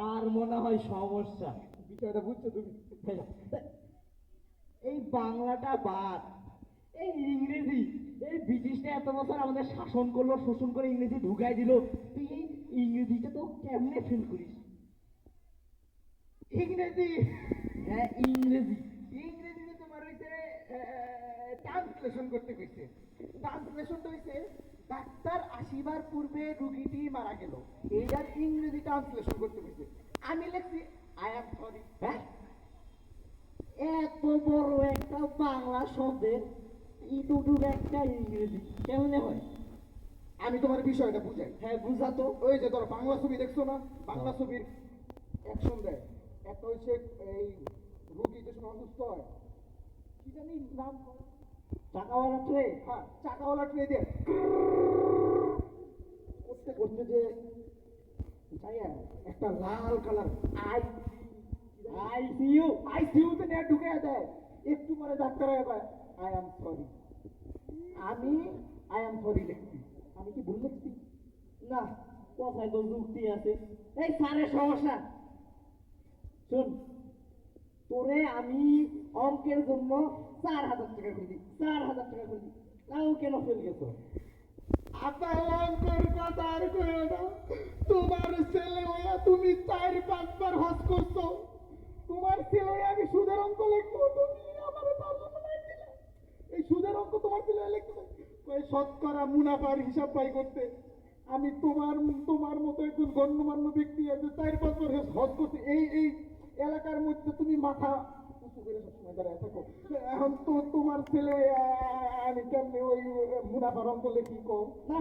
আর মনে হয় সমস্যা। বিষয়টা বুঝছো তুমি? এই বাংলাটা বাদ, এই ইংরেজি, এই ব্রিটিশরা এত বছর আমাদের শাসন করলো, শোষণ করে ইংরেজি ঢুকাই দিল, তুই এই ইংরেজিটা তো কেমনে ফিল করিস? ইংরেজি, হ্যাঁ ইংরেজি। ইংরেজিতে তোমার হইছে ট্রান্সলেশন করতে কইছে। ট্রান্সলেশনটা হইছে ডাক্তার আসিবার পূর্বে রুগীটি মারা গেল, এইটার ইংরেজি ট্রান্সলেশন করতে কইছে। আমি লিখছি আই এম সরি। হ্যাঁ, এত বড় একটা বাংলা শব্দের ইটুটুক একটা ইংরেজি কেমনে হয়? আমি তোমার বিষয়টা বুঝাই। হ্যাঁ বুঝা তো। ওই যে ধরো বাংলা ছবি দেখছো না, বাংলা ছবির অ্যাকশন দেয়, একটা হচ্ছে এই রুগী যে সময় অসুস্থ হয়, কি জানি নাম, টাকাওয়ালা ট্রে। হ্যাঁ চাকাওয়ালা ট্রে দিয়ে করতে করতে যে যাইয়া একটা লাল কালার আই আইসিইউ। আইসিইউতে নিয়ে ঢুকে দেয়। একটু পরে ডাক্তার আই এম সরি, আমি আই এম সরি লিখছি। আমি কি ভুল লিখছি? না, কথায় তো যুক্তি আছে। এই স্যারের সমস্যা শোন, তোরে আমি অঙ্কের জন্য 4,000 টাকা করে দিই, 4,000 টাকা করে দিই, তাও কেন ফেল গেছো? আপনার অঙ্কের কথা আর কইও না। তোমার ছেলে হইয়া তুমি 4-5 বার হজ করছো, তোমার ছেলে হইয়া আমি সুদের অঙ্ক লিখবো, তুমি আমার তার জন্য মাইর দিলে। এই সুদের অঙ্ক তোমার ছেলে লিখছে, কই শতকরা মুনাফার হিসাব পাই করতে। আমি তোমার তোমার মতো একজন গণ্যমান্য ব্যক্তি আছে 4-5 বার হজ করতে, এই এই এলাকার মধ্যে তুমি মাথা উঁচু করে সবসময় দাঁড়ায় থাকো। এখন তো তোমার ছেলে আমি কেমনে ওই মুনাফার অঙ্ক লিখি কও না